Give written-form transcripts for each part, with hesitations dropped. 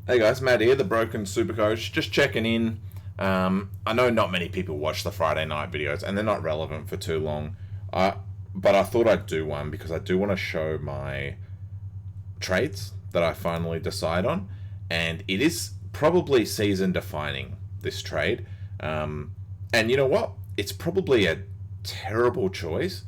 Hey guys, Matt here, the Broken Supercoach. Just checking in. I know not many people watch the Friday night videos, and they're not relevant for too long. But I thought I'd do one because I do want to show my trades that I finally decide on, and it is probably season defining, this trade. And you know what? It's probably a terrible choice,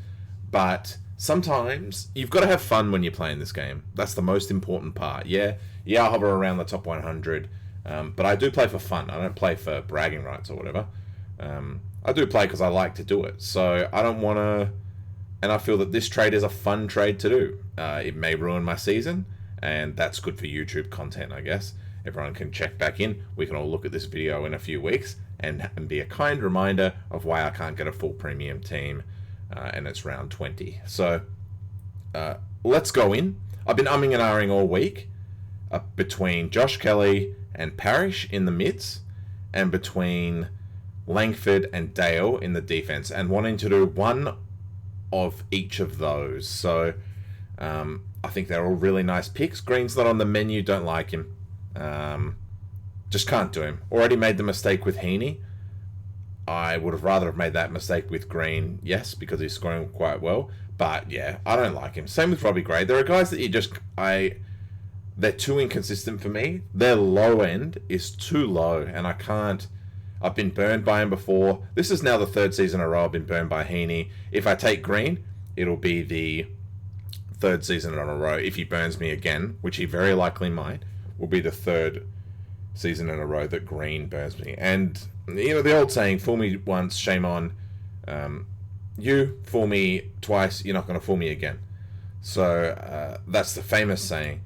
but sometimes you've got to have fun when you're playing this game. That's the most important part. Yeah, I'll hover around the top 100, but I do play for fun. I don't play for bragging rights or whatever. I do play because I like to do it. So I don't want to, and I feel that this trade is a fun trade to do. It may ruin my season, and that's good for YouTube content, I guess. Everyone can check back in. We can all look at this video in a few weeks and be a kind reminder of why I can't get a full premium team, and it's round 20. So let's go in. I've been umming and ahhing all week between Josh Kelly and Parrish in the mids, and between Langford and Dale in the defense, and wanting to do one of each of those. So I think they're all really nice picks. Green's not on the menu, don't like him. Just can't do him. Already made the mistake with Heaney. I would have rather have made that mistake with Green, yes, because he's scoring quite well. But yeah, I don't like him. Same with Robbie Gray. There are guys that they're too inconsistent for me. Their low end is too low, and I can't. I've been burned by him before. This is now the third season in a row I've been burned by Heaney. If I take Green, it'll be the third season in a row. If he burns me again, which he very likely might, will be the third season in a row that Green burns me. And you know the old saying, "Fool me once, shame on you. Fool me twice, you're not going to fool me again." So that's the famous saying.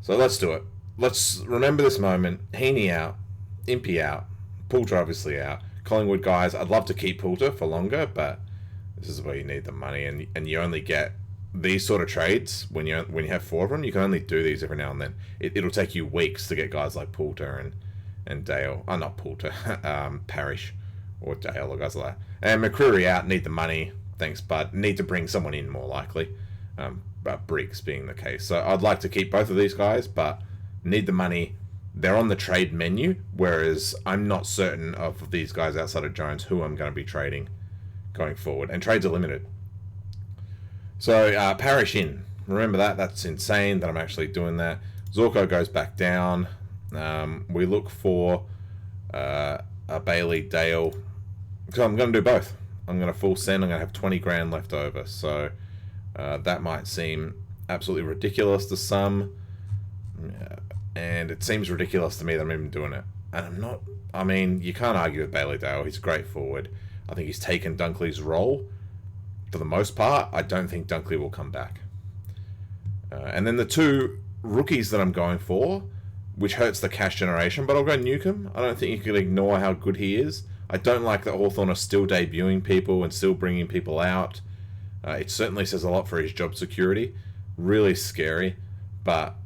So let's do it. Let's remember this moment. Heaney out, Impey out, Poulter obviously out. Collingwood guys, I'd love to keep Poulter for longer, but this is where you need the money, and you only get these sort of trades when you have four of them. You can only do these every now and then. It'll take you weeks to get guys like Poulter and Dale. Oh, not Poulter, Parrish or Dale or guys like that. And McCreary out, need the money. Thanks, bud. Need to bring someone in more likely. But Briggs being the case. So I'd like to keep both of these guys, but need the money. They're on the trade menu, whereas I'm not certain of these guys outside of Jones who I'm going to be trading going forward. And trades are limited. So Parrish in. Remember that. That's insane that I'm actually doing that. Zorko goes back down. We look for a Bailey Dale. So I'm going to do both. I'm going to full send. I'm going to have 20 grand left over. So that might seem absolutely ridiculous to some. And it seems ridiculous to me that I'm even doing it. And I'm not. I mean, you can't argue with Bailey Dale. He's a great forward. I think he's taken Dunkley's role for the most part. I don't think Dunkley will come back. And then the two rookies that I'm going for, which hurts the cash generation, but I'll go Newcomb. I don't think you can ignore how good he is. I don't like that Hawthorn are still debuting people and still bringing people out. It certainly says a lot for his job security. Really scary. But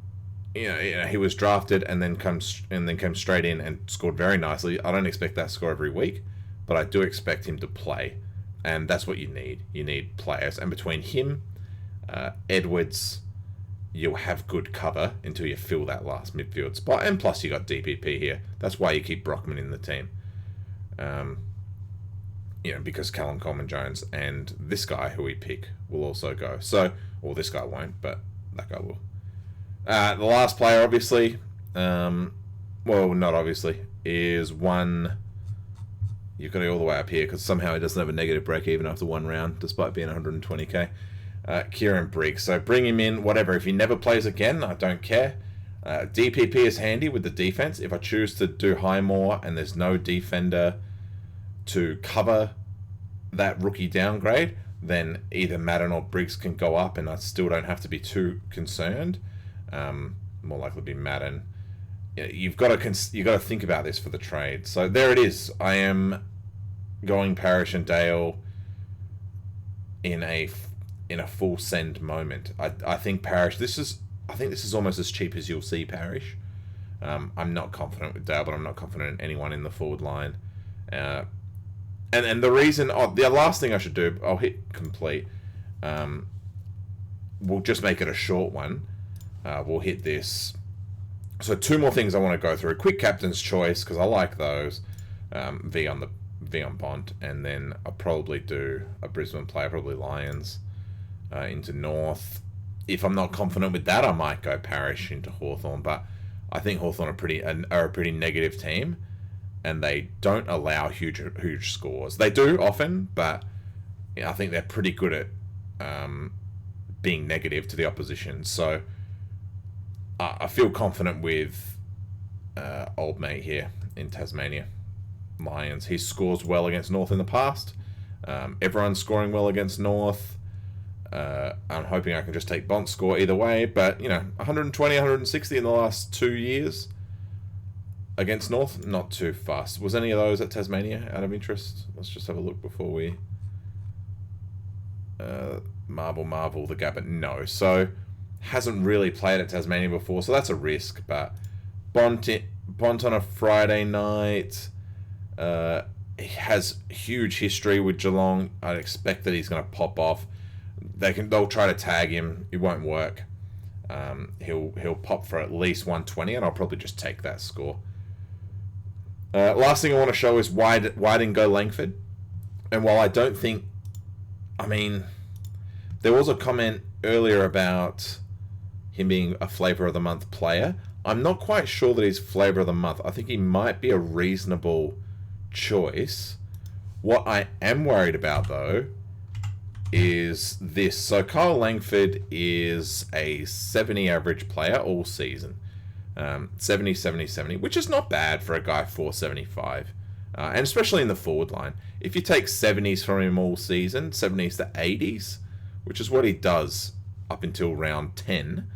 you know, he was drafted and then came straight in and scored very nicely. I don't expect that score every week, but I do expect him to play, and that's what you need. You need players, and between him, Edwards, you'll have good cover until you fill that last midfield spot. And plus, you got DPP here. That's why you keep Brockman in the team. Because Callum Coleman-Jones and this guy who we pick will also go. So, well, this guy won't, but that guy will. The last player, obviously, well, not obviously, is one. You've got to go all the way up here because somehow he doesn't have a negative break even after one round, despite being 120k. Kieran Briggs. So bring him in, whatever. If he never plays again, I don't care. DPP is handy with the defense. If I choose to do Highmore and there's no defender to cover that rookie downgrade, then either Madden or Briggs can go up, and I still don't have to be too concerned. More likely to be Madden. You've got to think about this for the trade. So there it is. I am going Parrish and Dale in a full send moment. I think Parrish. This is almost as cheap as you'll see Parrish. I'm not confident with Dale, but I'm not confident in anyone in the forward line. And the reason, the last thing I should do, I'll hit complete. We'll just make it a short one. We'll hit this So 2 more things I want to go through. Quick captain's choice, because I like those. V on Bont, and then I'll probably do a Brisbane player, probably Lions, into North. If I'm not confident with that, I might go Parrish into Hawthorn, but I think Hawthorn are a pretty negative team, and they don't allow huge scores. They do often, but I think they're pretty good at being negative to the opposition. So I feel confident with old mate here in Tasmania. Lions. He scores well against North in the past. Everyone's scoring well against North. I'm hoping I can just take Bont's score either way, but 120, 160 in the last 2 years against North, not too fast. Was any of those at Tasmania out of interest? Let's just have a look before we marvel the gap. But no, so hasn't really played at Tasmania before, so that's a risk. But Bont on a Friday night. He has huge history with Geelong. I'd expect that he's going to pop off. They'll try to tag him. It won't work. He'll pop for at least 120, and I'll probably just take that score. Last thing I want to show is why didn't go Langford. And while I don't think, there was a comment earlier about him being a flavour of the month player. I'm not quite sure that he's flavour of the month. I think he might be a reasonable choice. What I am worried about, though, is this. So Kyle Langford is a 70 average player all season. 70, 70, 70, which is not bad for a guy 475. And especially in the forward line. If you take 70s from him all season, 70s to 80s, which is what he does up until round 10,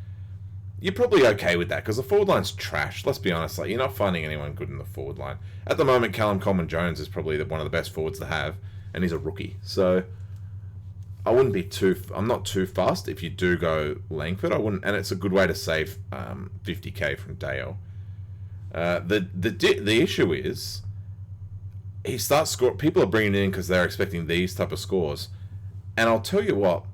you're probably okay with that, because the forward line's trash. Let's be honest, you're not finding anyone good in the forward line. At the moment, Callum Coleman-Jones is probably one of the best forwards to have, and he's a rookie. So I'm not too fast if you do go Langford. I wouldn't, and it's a good way to save 50k from Dale. The issue is he starts scoring. People are bringing it in because they're expecting these type of scores, and I'll tell you what,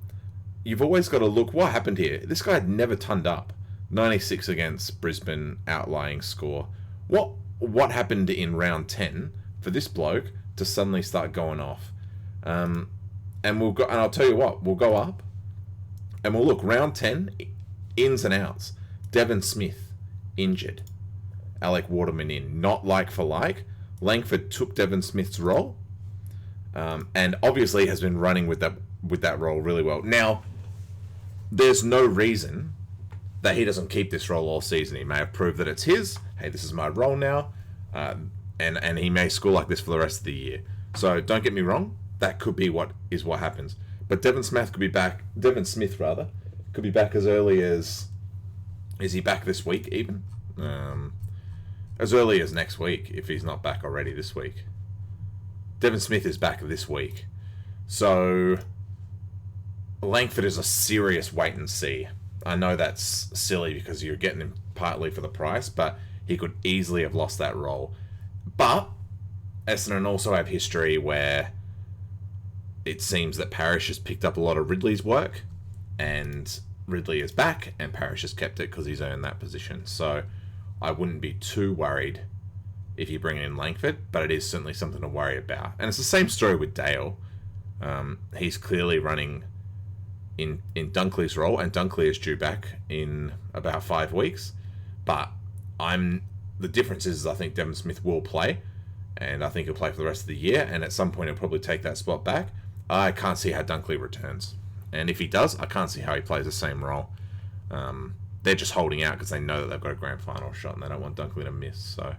you've always got to look what happened here. This guy had never turned up. 96 against Brisbane, outlying score. What happened in round 10 for this bloke to suddenly start going off? And I'll tell you what, we'll go up and we'll look round 10, ins and outs. Devon Smith injured. Alec Waterman in, not like for like. Langford took Devon Smith's role, and obviously has been running with that role really well. Now, there's no reason that he doesn't keep this role all season. He may have proved that it's his. Hey, this is my role now. And he may score like this for the rest of the year. So don't get me wrong. That could be what happens. But Devon Smith could be back. Devon Smith, rather, could be back as early as... Is he back this week even? As early as next week, if he's not back already this week. Devon Smith is back this week. So Langford is a serious wait and see. I know that's silly because you're getting him partly for the price, but he could easily have lost that role. But Essendon also have history where it seems that Parrish has picked up a lot of Ridley's work, and Ridley is back, and Parrish has kept it because he's earned that position. So I wouldn't be too worried if you bring in Langford, but it is certainly something to worry about. And it's the same story with Dale. He's clearly running in Dunkley's role, and Dunkley is due back in about 5 weeks. But the difference is I think Devon Smith will play, and I think he'll play for the rest of the year, and at some point he'll probably take that spot back. I can't see how Dunkley returns. And if he does, I can't see how he plays the same role. They're just holding out because they know that they've got a grand final shot and they don't want Dunkley to miss. So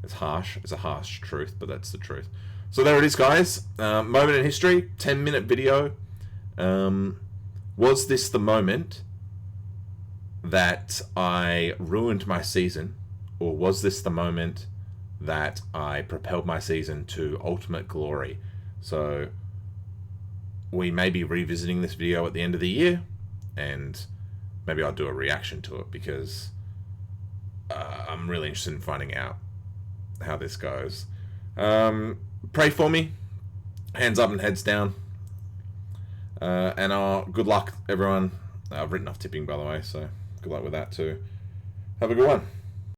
it's harsh. It's a harsh truth, but that's the truth. So there it is, guys. Moment in history, 10-minute video. Was this the moment that I ruined my season, or was this the moment that I propelled my season to ultimate glory? So we may be revisiting this video at the end of the year, and maybe I'll do a reaction to it, because I'm really interested in finding out how this goes. Pray for me. Hands up and heads down. And good luck, everyone. I've written off tipping, by the way, so good luck with that too. Have a good one.